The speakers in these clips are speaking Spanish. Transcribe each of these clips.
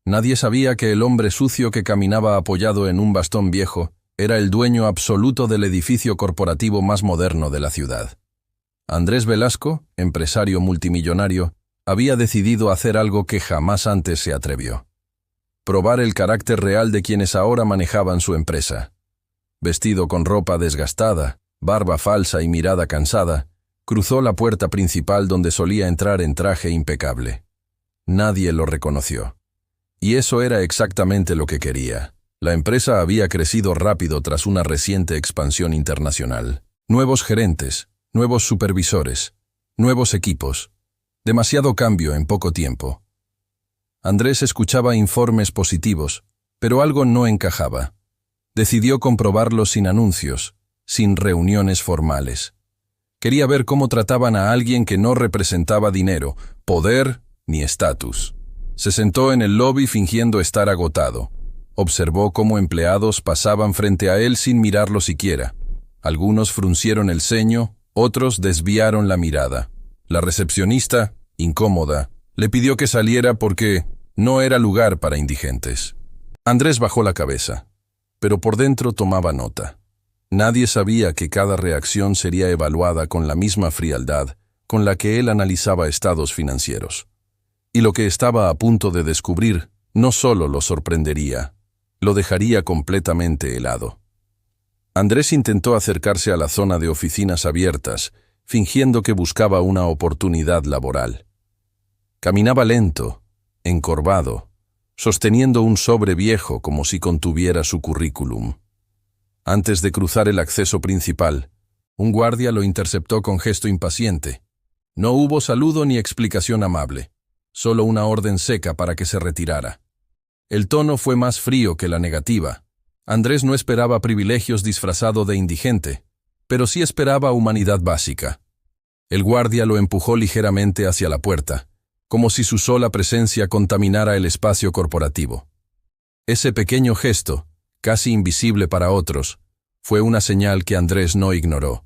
Nadie sabía que el hombre sucio que caminaba apoyado en un bastón viejo era el dueño absoluto del edificio corporativo más moderno de la ciudad. Andrés Velasco, empresario multimillonario, había decidido hacer algo que jamás antes se atrevió: probar el carácter real de quienes ahora manejaban su empresa. Vestido con ropa desgastada, barba falsa y mirada cansada, cruzó la puerta principal donde solía entrar en traje impecable. Nadie lo reconoció. Y eso era exactamente lo que quería. La empresa había crecido rápido tras una reciente expansión internacional. Nuevos gerentes, nuevos supervisores, nuevos equipos. Demasiado cambio en poco tiempo. Andrés escuchaba informes positivos, pero algo no encajaba. Decidió comprobarlo sin anuncios, sin reuniones formales. Quería ver cómo trataban a alguien que no representaba dinero, poder ni estatus. Se sentó en el lobby fingiendo estar agotado. Observó cómo empleados pasaban frente a él sin mirarlo siquiera. Algunos fruncieron el ceño, otros desviaron la mirada. La recepcionista, incómoda, le pidió que saliera porque no era lugar para indigentes. Andrés bajó la cabeza, pero por dentro tomaba nota. Nadie sabía que cada reacción sería evaluada con la misma frialdad con la que él analizaba estados financieros. Y lo que estaba a punto de descubrir no solo lo sorprendería, lo dejaría completamente helado. Andrés intentó acercarse a la zona de oficinas abiertas, fingiendo que buscaba una oportunidad laboral. Caminaba lento, encorvado, sosteniendo un sobre viejo como si contuviera su currículum. Antes de cruzar el acceso principal, un guardia lo interceptó con gesto impaciente. No hubo saludo ni explicación amable, solo una orden seca para que se retirara. El tono fue más frío que la negativa. Andrés no esperaba privilegios disfrazado de indigente, pero sí esperaba humanidad básica. El guardia lo empujó ligeramente hacia la puerta, como si su sola presencia contaminara el espacio corporativo. Ese pequeño gesto, casi invisible para otros, fue una señal que Andrés no ignoró.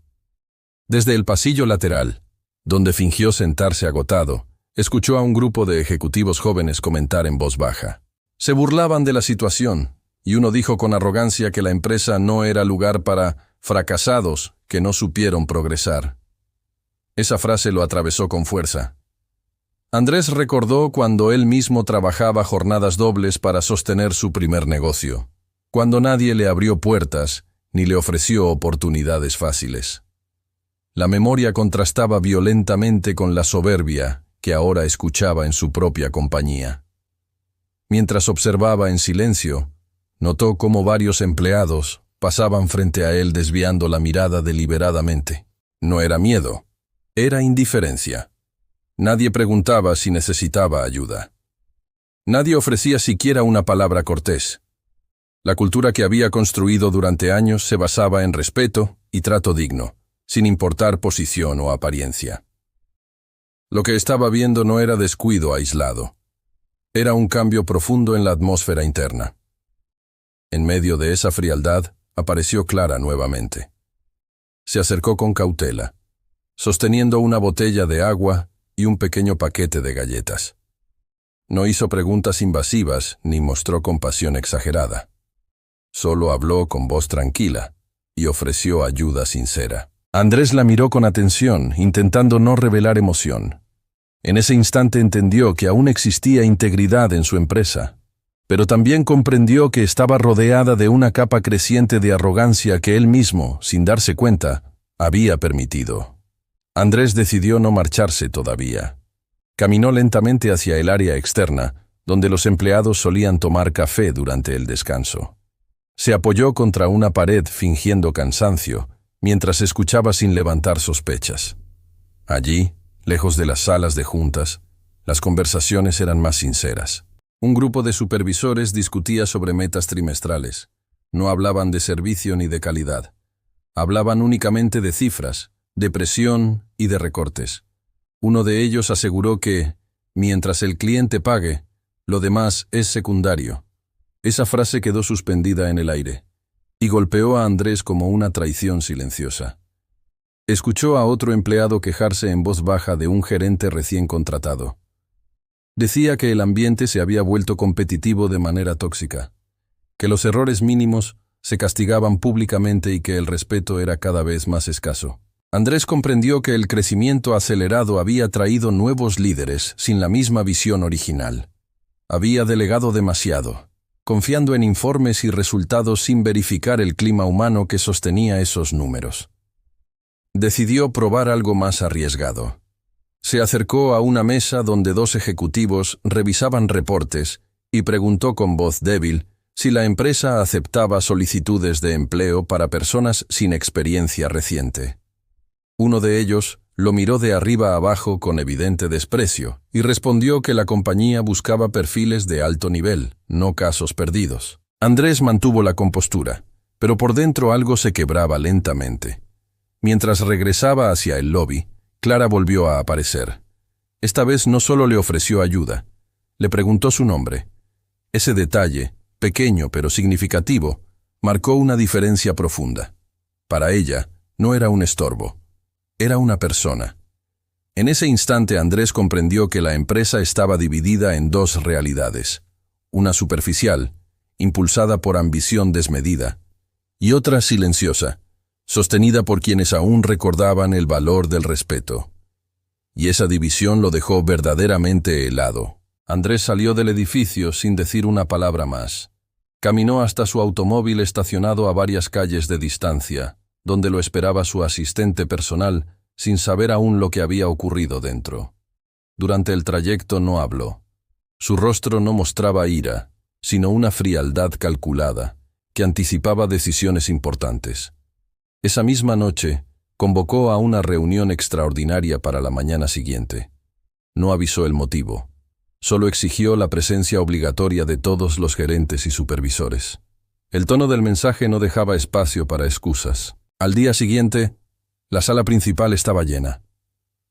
Desde el pasillo lateral, donde fingió sentarse agotado, escuchó a un grupo de ejecutivos jóvenes comentar en voz baja. Se burlaban de la situación, y uno dijo con arrogancia que la empresa no era lugar para fracasados que no supieron progresar. Esa frase lo atravesó con fuerza. Andrés recordó cuando él mismo trabajaba jornadas dobles para sostener su primer negocio, cuando nadie le abrió puertas ni le ofreció oportunidades fáciles. La memoria contrastaba violentamente con la soberbia que ahora escuchaba en su propia compañía. Mientras observaba en silencio, notó cómo varios empleados pasaban frente a él desviando la mirada deliberadamente. No era miedo, era indiferencia. Nadie preguntaba si necesitaba ayuda. Nadie ofrecía siquiera una palabra cortés. La cultura que había construido durante años se basaba en respeto y trato digno, sin importar posición o apariencia. Lo que estaba viendo no era descuido aislado. Era un cambio profundo en la atmósfera interna. En medio de esa frialdad, apareció Clara nuevamente. Se acercó con cautela, sosteniendo una botella de agua y un pequeño paquete de galletas. No hizo preguntas invasivas ni mostró compasión exagerada. Solo habló con voz tranquila y ofreció ayuda sincera. Andrés la miró con atención, intentando no revelar emoción. En ese instante entendió que aún existía integridad en su empresa, pero también comprendió que estaba rodeada de una capa creciente de arrogancia que él mismo, sin darse cuenta, había permitido. Andrés decidió no marcharse todavía. Caminó lentamente hacia el área externa, donde los empleados solían tomar café durante el descanso. Se apoyó contra una pared fingiendo cansancio, mientras escuchaba sin levantar sospechas. Allí, lejos de las salas de juntas, las conversaciones eran más sinceras. Un grupo de supervisores discutía sobre metas trimestrales. No hablaban de servicio ni de calidad. Hablaban únicamente de cifras, de presión y de recortes. Uno de ellos aseguró que, mientras el cliente pague, lo demás es secundario. Esa frase quedó suspendida en el aire y golpeó a Andrés como una traición silenciosa. Escuchó a otro empleado quejarse en voz baja de un gerente recién contratado. Decía que el ambiente se había vuelto competitivo de manera tóxica, que los errores mínimos se castigaban públicamente y que el respeto era cada vez más escaso. Andrés comprendió que el crecimiento acelerado había traído nuevos líderes sin la misma visión original. Había delegado demasiado, confiando en informes y resultados sin verificar el clima humano que sostenía esos números. Decidió probar algo más arriesgado. Se acercó a una mesa donde dos ejecutivos revisaban reportes y preguntó con voz débil si la empresa aceptaba solicitudes de empleo para personas sin experiencia reciente. Uno de ellos lo miró de arriba a abajo con evidente desprecio y respondió que la compañía buscaba perfiles de alto nivel, no casos perdidos. Andrés mantuvo la compostura, pero por dentro algo se quebraba lentamente. Mientras regresaba hacia el lobby, Clara volvió a aparecer. Esta vez no solo le ofreció ayuda, le preguntó su nombre. Ese detalle, pequeño pero significativo, marcó una diferencia profunda. Para ella, no era un estorbo. Era una persona. En ese instante Andrés comprendió que la empresa estaba dividida en dos realidades, una superficial, impulsada por ambición desmedida, y otra silenciosa, sostenida por quienes aún recordaban el valor del respeto. Y esa división lo dejó verdaderamente helado. Andrés salió del edificio sin decir una palabra más. Caminó hasta su automóvil estacionado a varias calles de distancia, donde lo esperaba su asistente personal, sin saber aún lo que había ocurrido dentro. Durante el trayecto no habló. Su rostro no mostraba ira, sino una frialdad calculada, que anticipaba decisiones importantes. Esa misma noche, convocó a una reunión extraordinaria para la mañana siguiente. No avisó el motivo. Solo exigió la presencia obligatoria de todos los gerentes y supervisores. El tono del mensaje no dejaba espacio para excusas. Al día siguiente, la sala principal estaba llena.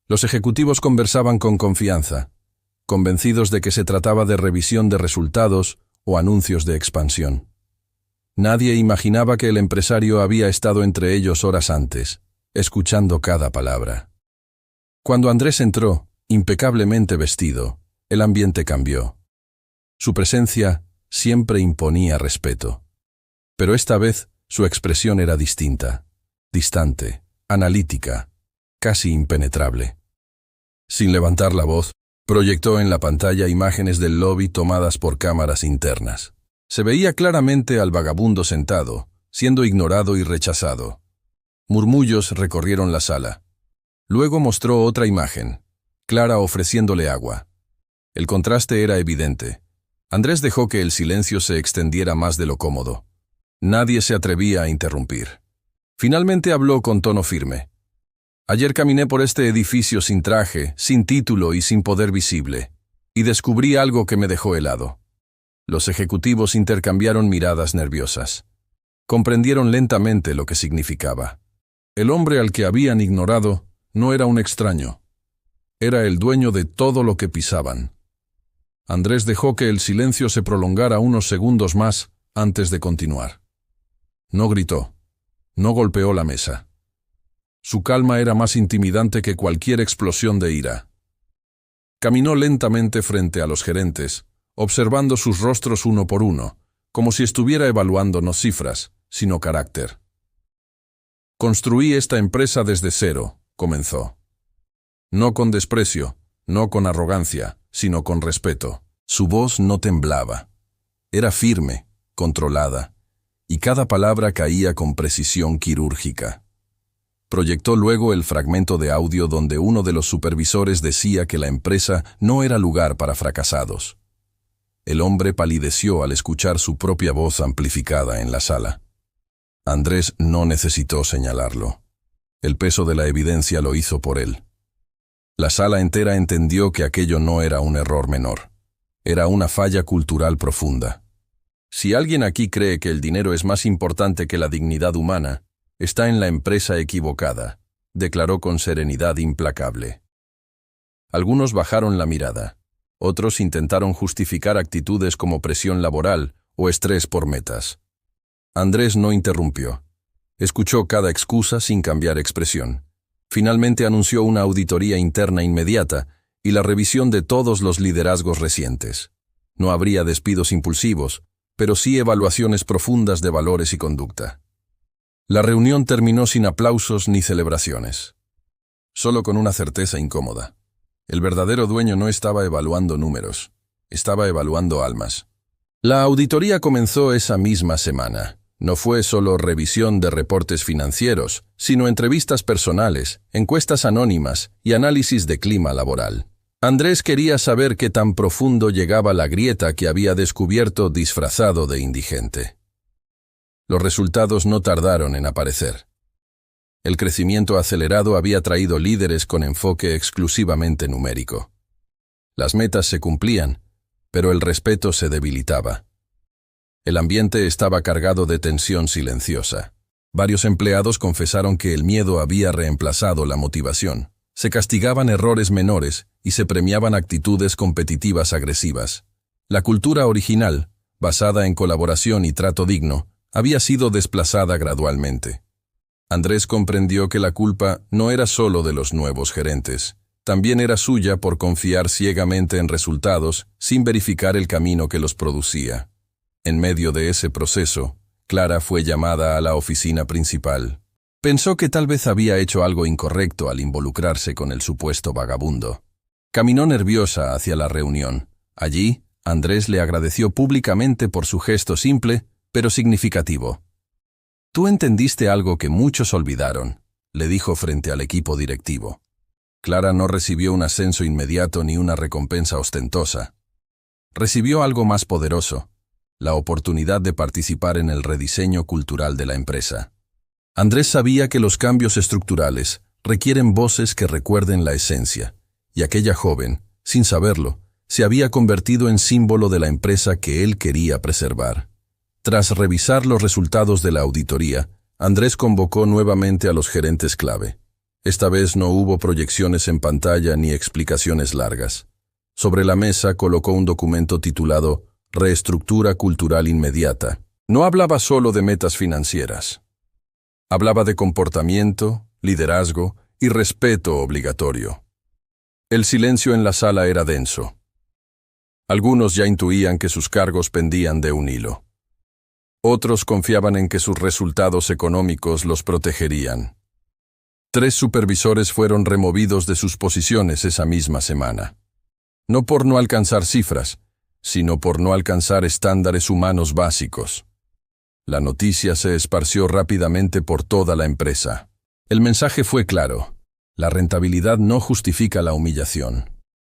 Los ejecutivos conversaban con confianza, convencidos de que se trataba de revisión de resultados o anuncios de expansión. Nadie imaginaba que el empresario había estado entre ellos horas antes, escuchando cada palabra. Cuando Andrés entró, impecablemente vestido, el ambiente cambió. Su presencia siempre imponía respeto. Pero esta vez su expresión era distinta. Distante, analítica, casi impenetrable. Sin levantar la voz, proyectó en la pantalla imágenes del lobby tomadas por cámaras internas. Se veía claramente al vagabundo sentado, siendo ignorado y rechazado. Murmullos recorrieron la sala. Luego mostró otra imagen, Clara ofreciéndole agua. El contraste era evidente. Andrés dejó que el silencio se extendiera más de lo cómodo. Nadie se atrevía a interrumpir. Finalmente habló con tono firme. Ayer caminé por este edificio sin traje, sin título y sin poder visible, y descubrí algo que me dejó helado. Los ejecutivos intercambiaron miradas nerviosas. Comprendieron lentamente lo que significaba. El hombre al que habían ignorado no era un extraño. Era el dueño de todo lo que pisaban. Andrés dejó que el silencio se prolongara unos segundos más antes de continuar. No gritó. No golpeó la mesa. Su calma era más intimidante que cualquier explosión de ira. Caminó lentamente frente a los gerentes, observando sus rostros uno por uno, como si estuviera evaluando no cifras, sino carácter. Construí esta empresa desde cero, comenzó. No con desprecio, no con arrogancia, sino con respeto. Su voz no temblaba. Era firme, controlada, y cada palabra caía con precisión quirúrgica. Proyectó luego el fragmento de audio donde uno de los supervisores decía que la empresa no era lugar para fracasados. El hombre palideció al escuchar su propia voz amplificada en la sala. Andrés no necesitó señalarlo. El peso de la evidencia lo hizo por él. La sala entera entendió que aquello no era un error menor. Era una falla cultural profunda. Si alguien aquí cree que el dinero es más importante que la dignidad humana, está en la empresa equivocada, declaró con serenidad implacable. Algunos bajaron la mirada. Otros intentaron justificar actitudes como presión laboral o estrés por metas. Andrés no interrumpió. Escuchó cada excusa sin cambiar expresión. Finalmente anunció una auditoría interna inmediata y la revisión de todos los liderazgos recientes. No habría despidos impulsivos, pero sí evaluaciones profundas de valores y conducta. La reunión terminó sin aplausos ni celebraciones. Solo con una certeza incómoda. El verdadero dueño no estaba evaluando números, estaba evaluando almas. La auditoría comenzó esa misma semana. No fue solo revisión de reportes financieros, sino entrevistas personales, encuestas anónimas y análisis de clima laboral. Andrés quería saber qué tan profundo llegaba la grieta que había descubierto disfrazado de indigente. Los resultados no tardaron en aparecer. El crecimiento acelerado había traído líderes con enfoque exclusivamente numérico. Las metas se cumplían, pero el respeto se debilitaba. El ambiente estaba cargado de tensión silenciosa. Varios empleados confesaron que el miedo había reemplazado la motivación. Se castigaban errores menores y se premiaban actitudes competitivas agresivas. La cultura original, basada en colaboración y trato digno, había sido desplazada gradualmente. Andrés comprendió que la culpa no era solo de los nuevos gerentes, también era suya por confiar ciegamente en resultados sin verificar el camino que los producía. En medio de ese proceso, Clara fue llamada a la oficina principal. Pensó que tal vez había hecho algo incorrecto al involucrarse con el supuesto vagabundo. Caminó nerviosa hacia la reunión. Allí, Andrés le agradeció públicamente por su gesto simple, pero significativo. «Tú entendiste algo que muchos olvidaron», le dijo frente al equipo directivo. Clara no recibió un ascenso inmediato ni una recompensa ostentosa. Recibió algo más poderoso, la oportunidad de participar en el rediseño cultural de la empresa. Andrés sabía que los cambios estructurales requieren voces que recuerden la esencia, y aquella joven, sin saberlo, se había convertido en símbolo de la empresa que él quería preservar. Tras revisar los resultados de la auditoría, Andrés convocó nuevamente a los gerentes clave. Esta vez no hubo proyecciones en pantalla ni explicaciones largas. Sobre la mesa colocó un documento titulado Reestructura Cultural Inmediata. No hablaba solo de metas financieras. Hablaba de comportamiento, liderazgo y respeto obligatorio. El silencio en la sala era denso. Algunos ya intuían que sus cargos pendían de un hilo. Otros confiaban en que sus resultados económicos los protegerían. 3 supervisores fueron removidos de sus posiciones esa misma semana. No por no alcanzar cifras, sino por no alcanzar estándares humanos básicos. La noticia se esparció rápidamente por toda la empresa. El mensaje fue claro. La rentabilidad no justifica la humillación.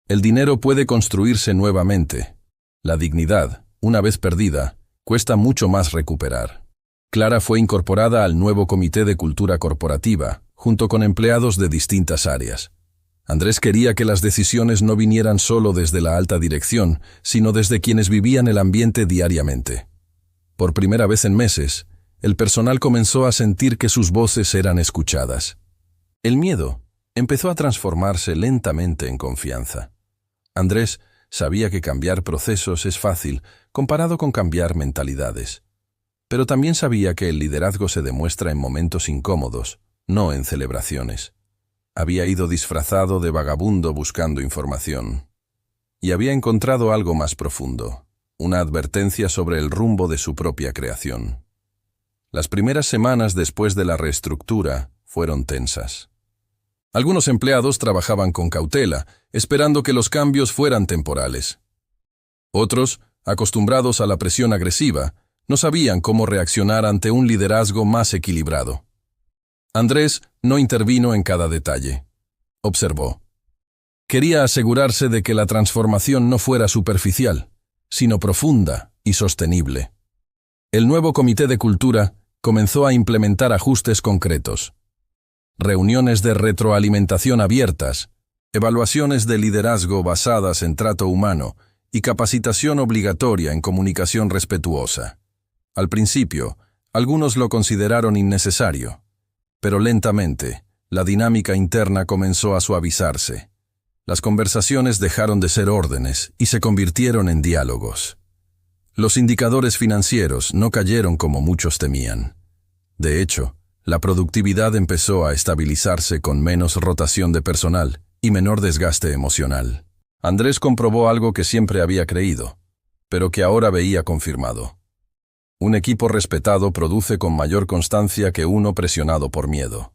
El dinero puede construirse nuevamente. La dignidad, una vez perdida, cuesta mucho más recuperar. Clara fue incorporada al nuevo Comité de Cultura Corporativa, junto con empleados de distintas áreas. Andrés quería que las decisiones no vinieran solo desde la alta dirección, sino desde quienes vivían el ambiente diariamente. Por primera vez en meses, el personal comenzó a sentir que sus voces eran escuchadas. El miedo empezó a transformarse lentamente en confianza. Andrés sabía que cambiar procesos es fácil comparado con cambiar mentalidades. Pero también sabía que el liderazgo se demuestra en momentos incómodos, no en celebraciones. Había ido disfrazado de vagabundo buscando información. Y había encontrado algo más profundo, una advertencia sobre el rumbo de su propia creación. Las primeras semanas después de la reestructura fueron tensas. Algunos empleados trabajaban con cautela, esperando que los cambios fueran temporales. Otros, acostumbrados a la presión agresiva, no sabían cómo reaccionar ante un liderazgo más equilibrado. Andrés no intervino en cada detalle. Observó. Quería asegurarse de que la transformación no fuera superficial, sino profunda y sostenible. El nuevo Comité de Cultura comenzó a implementar ajustes concretos. Reuniones de retroalimentación abiertas, evaluaciones de liderazgo basadas en trato humano y capacitación obligatoria en comunicación respetuosa. Al principio, algunos lo consideraron innecesario, pero lentamente, la dinámica interna comenzó a suavizarse. Las conversaciones dejaron de ser órdenes y se convirtieron en diálogos. Los indicadores financieros no cayeron como muchos temían. De hecho, la productividad empezó a estabilizarse con menos rotación de personal y menor desgaste emocional. Andrés comprobó algo que siempre había creído, pero que ahora veía confirmado. Un equipo respetado produce con mayor constancia que uno presionado por miedo.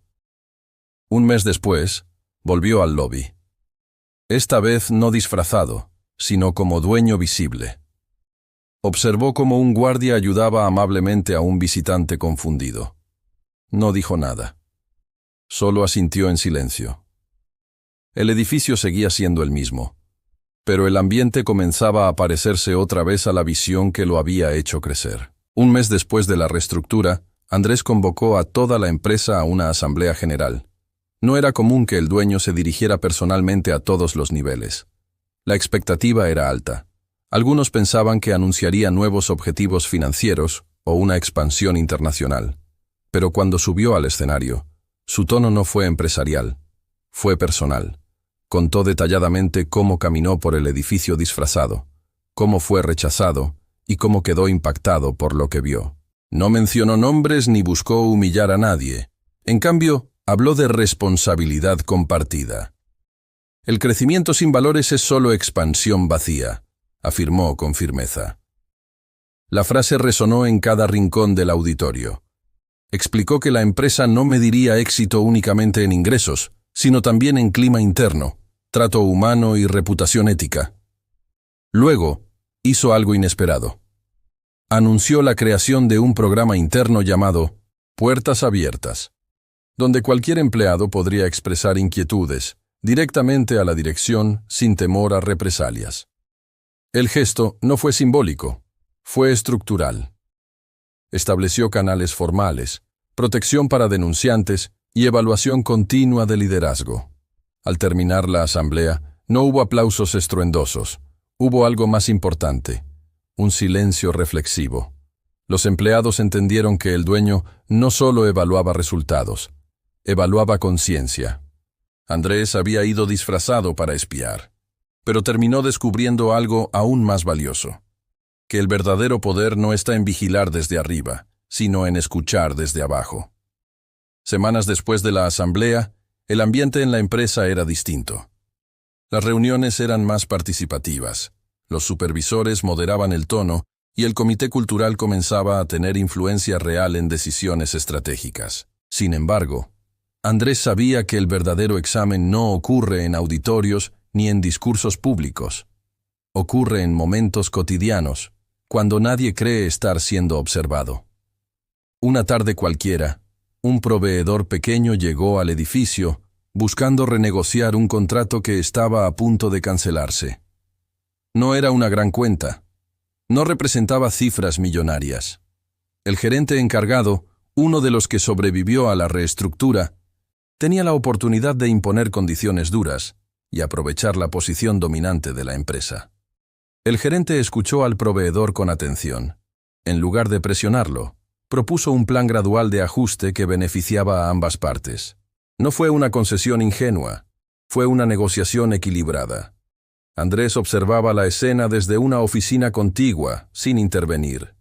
Un mes después, volvió al lobby. Esta vez no disfrazado, sino como dueño visible. Observó cómo un guardia ayudaba amablemente a un visitante confundido. No dijo nada. Solo asintió en silencio. El edificio seguía siendo el mismo, pero el ambiente comenzaba a parecerse otra vez a la visión que lo había hecho crecer. Un mes después de la reestructura, Andrés convocó a toda la empresa a una asamblea general. No era común que el dueño se dirigiera personalmente a todos los niveles. La expectativa era alta. Algunos pensaban que anunciaría nuevos objetivos financieros o una expansión internacional. Pero cuando subió al escenario, su tono no fue empresarial, fue personal. Contó detalladamente cómo caminó por el edificio disfrazado, cómo fue rechazado y cómo quedó impactado por lo que vio. No mencionó nombres ni buscó humillar a nadie. En cambio, habló de responsabilidad compartida. El crecimiento sin valores es solo expansión vacía, afirmó con firmeza. La frase resonó en cada rincón del auditorio. Explicó que la empresa no mediría éxito únicamente en ingresos, sino también en clima interno, trato humano y reputación ética. Luego, hizo algo inesperado. Anunció la creación de un programa interno llamado Puertas Abiertas, donde cualquier empleado podría expresar inquietudes directamente a la dirección sin temor a represalias. El gesto no fue simbólico, fue estructural. Estableció canales formales, protección para denunciantes y evaluación continua de liderazgo. Al terminar la asamblea, no hubo aplausos estruendosos, hubo algo más importante, un silencio reflexivo. Los empleados entendieron que el dueño no solo evaluaba resultados, evaluaba conciencia. Andrés había ido disfrazado para espiar, pero terminó descubriendo algo aún más valioso, que el verdadero poder no está en vigilar desde arriba, sino en escuchar desde abajo. Semanas después de la asamblea, el ambiente en la empresa era distinto. Las reuniones eran más participativas, los supervisores moderaban el tono y el comité cultural comenzaba a tener influencia real en decisiones estratégicas. Sin embargo, Andrés sabía que el verdadero examen no ocurre en auditorios ni en discursos públicos. Ocurre en momentos cotidianos, cuando nadie cree estar siendo observado. Una tarde cualquiera, un proveedor pequeño llegó al edificio buscando renegociar un contrato que estaba a punto de cancelarse. No era una gran cuenta. No representaba cifras millonarias. El gerente encargado, uno de los que sobrevivió a la reestructura, tenía la oportunidad de imponer condiciones duras y aprovechar la posición dominante de la empresa. El gerente escuchó al proveedor con atención. En lugar de presionarlo, propuso un plan gradual de ajuste que beneficiaba a ambas partes. No fue una concesión ingenua, fue una negociación equilibrada. Andrés observaba la escena desde una oficina contigua, sin intervenir.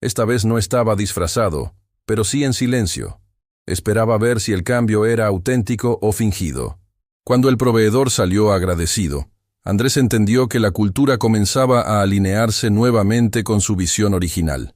Esta vez no estaba disfrazado, pero sí en silencio. Esperaba ver si el cambio era auténtico o fingido. Cuando el proveedor salió agradecido, Andrés entendió que la cultura comenzaba a alinearse nuevamente con su visión original.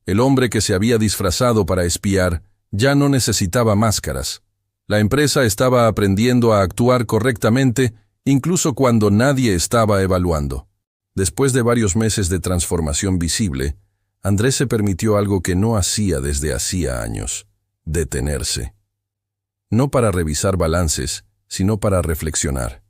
El hombre que se había disfrazado para espiar ya no necesitaba máscaras. La empresa estaba aprendiendo a actuar correctamente incluso cuando nadie estaba evaluando. Después de varios meses de transformación visible, Andrés se permitió algo que no hacía desde hacía años: detenerse. No para revisar balances, sino para reflexionar.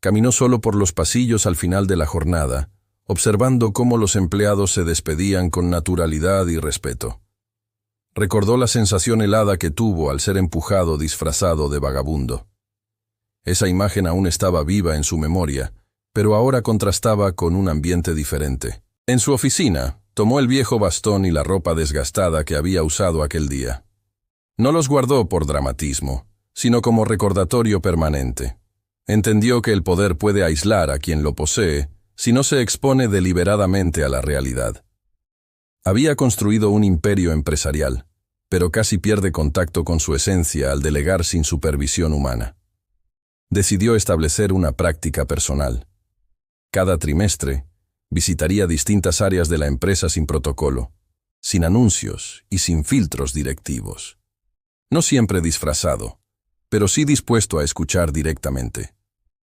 Caminó solo por los pasillos al final de la jornada, observando cómo los empleados se despedían con naturalidad y respeto. Recordó la sensación helada que tuvo al ser empujado disfrazado de vagabundo. Esa imagen aún estaba viva en su memoria, pero ahora contrastaba con un ambiente diferente. En su oficina, tomó el viejo bastón y la ropa desgastada que había usado aquel día. No los guardó por dramatismo, sino como recordatorio permanente. Entendió que el poder puede aislar a quien lo posee si no se expone deliberadamente a la realidad. Había construido un imperio empresarial, pero casi pierde contacto con su esencia al delegar sin supervisión humana. decidió establecer una práctica personal. Cada trimestre, visitaría distintas áreas de la empresa sin protocolo, sin anuncios y sin filtros directivos. No siempre disfrazado, pero sí dispuesto a escuchar directamente.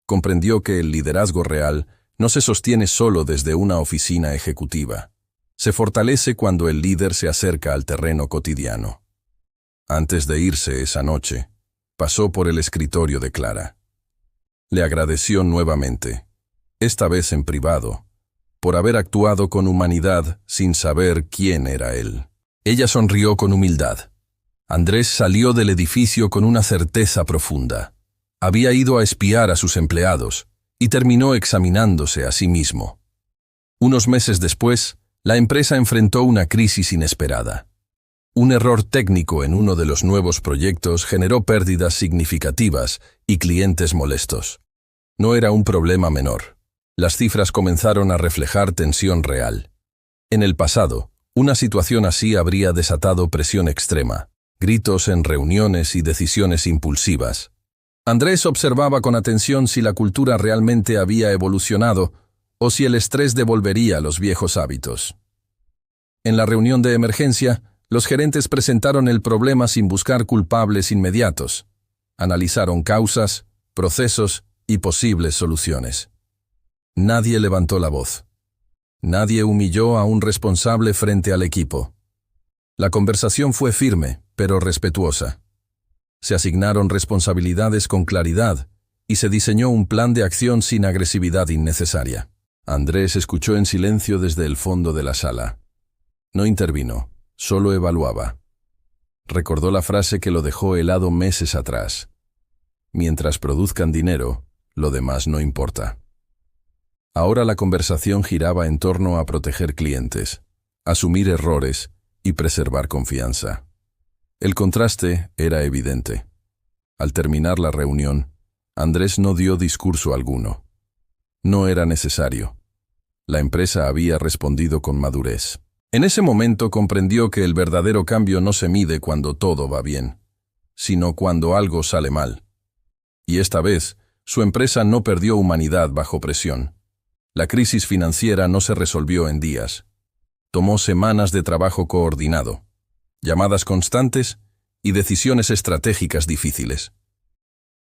Comprendió que el liderazgo real no se sostiene solo desde una oficina ejecutiva. Se fortalece cuando el líder se acerca al terreno cotidiano. Antes de irse esa noche, pasó por el escritorio de Clara. Le agradeció nuevamente, esta vez en privado, por haber actuado con humanidad sin saber quién era él. Ella sonrió con humildad. Andrés salió del edificio con una certeza profunda. Había ido a espiar a sus empleados y terminó examinándose a sí mismo. Unos meses después, la empresa enfrentó una crisis inesperada. Un error técnico en uno de los nuevos proyectos generó pérdidas significativas y clientes molestos. No era un problema menor. Las cifras comenzaron a reflejar tensión real. En el pasado, una situación así habría desatado presión extrema, gritos en reuniones y decisiones impulsivas. Andrés observaba con atención si la cultura realmente había evolucionado o si el estrés devolvería los viejos hábitos. En la reunión de emergencia, los gerentes presentaron el problema sin buscar culpables inmediatos. Analizaron causas, procesos y posibles soluciones. Nadie levantó la voz. Nadie humilló a un responsable frente al equipo. La conversación fue firme, pero respetuosa. Se asignaron responsabilidades con claridad y se diseñó un plan de acción sin agresividad innecesaria. Andrés escuchó en silencio desde el fondo de la sala. No intervino, solo evaluaba. Recordó la frase que lo dejó helado meses atrás. Mientras produzcan dinero, lo demás no importa. Ahora la conversación giraba en torno a proteger clientes, asumir errores y preservar confianza. El contraste era evidente. Al terminar la reunión, Andrés no dio discurso alguno. No era necesario. La empresa había respondido con madurez. En ese momento comprendió que el verdadero cambio no se mide cuando todo va bien, sino cuando algo sale mal. Y esta vez, su empresa no perdió humanidad bajo presión. La crisis financiera no se resolvió en días. Tomó semanas de trabajo coordinado, llamadas constantes y decisiones estratégicas difíciles.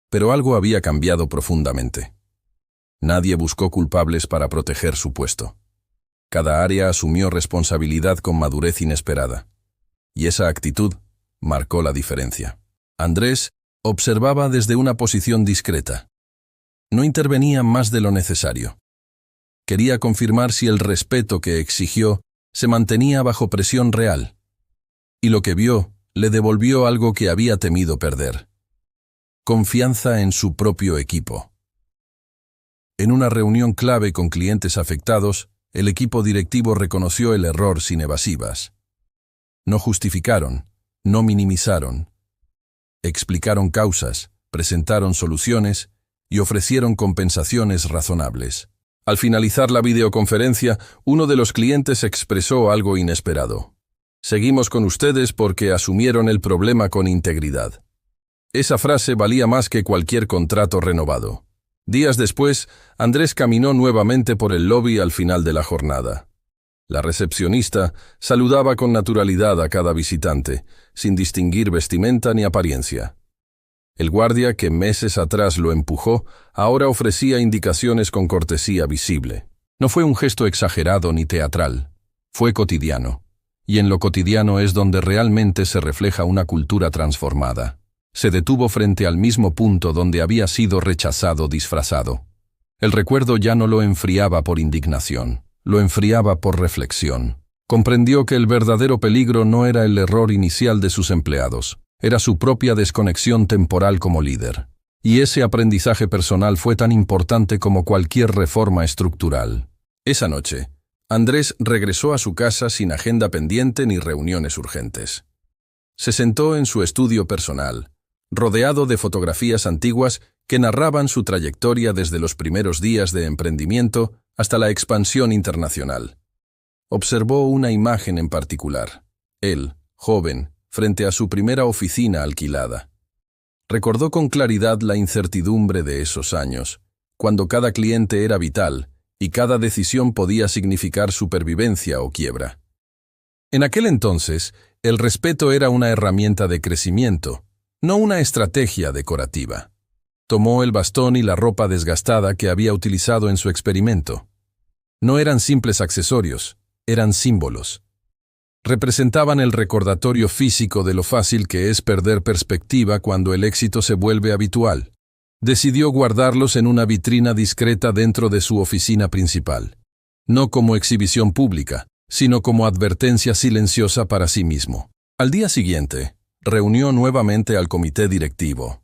Pero algo había cambiado profundamente. Nadie buscó culpables para proteger su puesto. Cada área asumió responsabilidad con madurez inesperada. Y esa actitud marcó la diferencia. Andrés observaba desde una posición discreta. No intervenía más de lo necesario. Quería confirmar si el respeto que exigió se mantenía bajo presión real. Y lo que vio le devolvió algo que había temido perder: confianza en su propio equipo. En una reunión clave con clientes afectados, el equipo directivo reconoció el error sin evasivas. No justificaron, no minimizaron. Explicaron causas, presentaron soluciones y ofrecieron compensaciones razonables. Al finalizar la videoconferencia, uno de los clientes expresó algo inesperado. Seguimos con ustedes porque asumieron el problema con integridad. Esa frase valía más que cualquier contrato renovado. Días después, Andrés caminó nuevamente por el lobby al final de la jornada. La recepcionista saludaba con naturalidad a cada visitante, sin distinguir vestimenta ni apariencia. El guardia que meses atrás lo empujó, ahora ofrecía indicaciones con cortesía visible. No fue un gesto exagerado ni teatral, fue cotidiano. Y en lo cotidiano es donde realmente se refleja una cultura transformada. Se detuvo frente al mismo punto donde había sido rechazado disfrazado. El recuerdo ya no lo enfriaba por indignación, lo enfriaba por reflexión. Comprendió que el verdadero peligro no era el error inicial de sus empleados, era su propia desconexión temporal como líder. Y ese aprendizaje personal fue tan importante como cualquier reforma estructural. Esa noche, Andrés regresó a su casa sin agenda pendiente ni reuniones urgentes. Se sentó en su estudio personal, rodeado de fotografías antiguas que narraban su trayectoria desde los primeros días de emprendimiento hasta la expansión internacional. Observó una imagen en particular: él, joven, frente a su primera oficina alquilada. Recordó con claridad la incertidumbre de esos años, cuando cada cliente era vital y cada decisión podía significar supervivencia o quiebra. En aquel entonces, el respeto era una herramienta de crecimiento, no una estrategia decorativa. Tomó el bastón y la ropa desgastada que había utilizado en su experimento. No eran simples accesorios, eran símbolos. Representaban el recordatorio físico de lo fácil que es perder perspectiva cuando el éxito se vuelve habitual. Decidió guardarlos en una vitrina discreta dentro de su oficina principal. No como exhibición pública, sino como advertencia silenciosa para sí mismo. Al día siguiente, reunió nuevamente al comité directivo.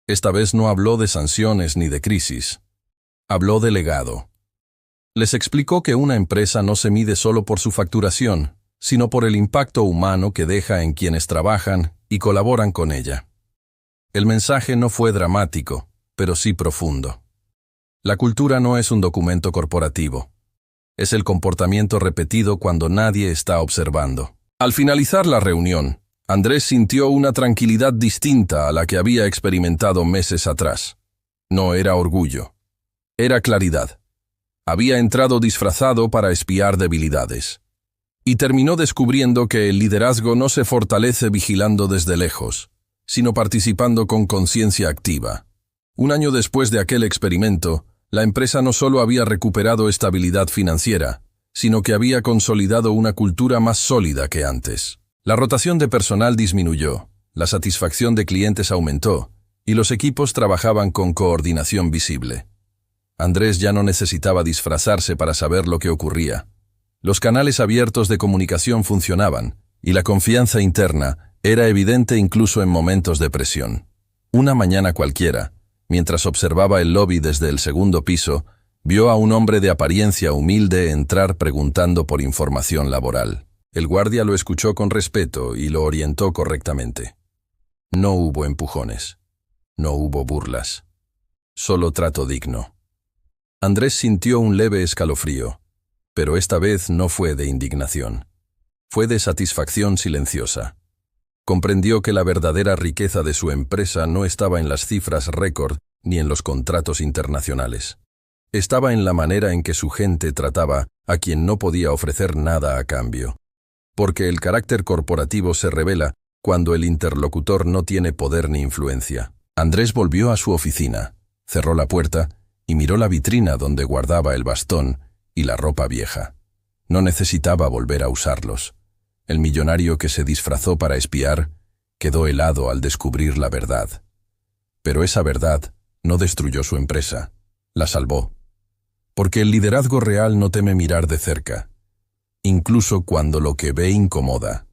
Esta vez no habló de sanciones ni de crisis. Habló de legado. Les explicó que una empresa no se mide solo por su facturación, sino por el impacto humano que deja en quienes trabajan y colaboran con ella. El mensaje no fue dramático, pero sí profundo. La cultura no es un documento corporativo. Es el comportamiento repetido cuando nadie está observando. Al finalizar la reunión, Andrés sintió una tranquilidad distinta a la que había experimentado meses atrás. No era orgullo. Era claridad. Había entrado disfrazado para espiar debilidades. Y terminó descubriendo que el liderazgo no se fortalece vigilando desde lejos, sino participando con conciencia activa. Un año después de aquel experimento, la empresa no solo había recuperado estabilidad financiera, sino que había consolidado una cultura más sólida que antes. La rotación de personal disminuyó, la satisfacción de clientes aumentó, y los equipos trabajaban con coordinación visible. Andrés ya no necesitaba disfrazarse para saber lo que ocurría. Los canales abiertos de comunicación funcionaban, y la confianza interna era evidente incluso en momentos de presión. Una mañana cualquiera, mientras observaba el lobby desde el segundo piso, vio a un hombre de apariencia humilde entrar preguntando por información laboral. El guardia lo escuchó con respeto y lo orientó correctamente. No hubo empujones. No hubo burlas. Solo trato digno. Andrés sintió un leve escalofrío, pero esta vez no fue de indignación. Fue de satisfacción silenciosa. Comprendió que la verdadera riqueza de su empresa no estaba en las cifras récord ni en los contratos internacionales. Estaba en la manera en que su gente trataba a quien no podía ofrecer nada a cambio. Porque el carácter corporativo se revela cuando el interlocutor no tiene poder ni influencia. Andrés volvió a su oficina, cerró la puerta y miró la vitrina donde guardaba el bastón y la ropa vieja. No necesitaba volver a usarlos. El millonario que se disfrazó para espiar quedó helado al descubrir la verdad. Pero esa verdad no destruyó su empresa, la salvó. Porque el liderazgo real no teme mirar de cerca, incluso cuando lo que ve incomoda.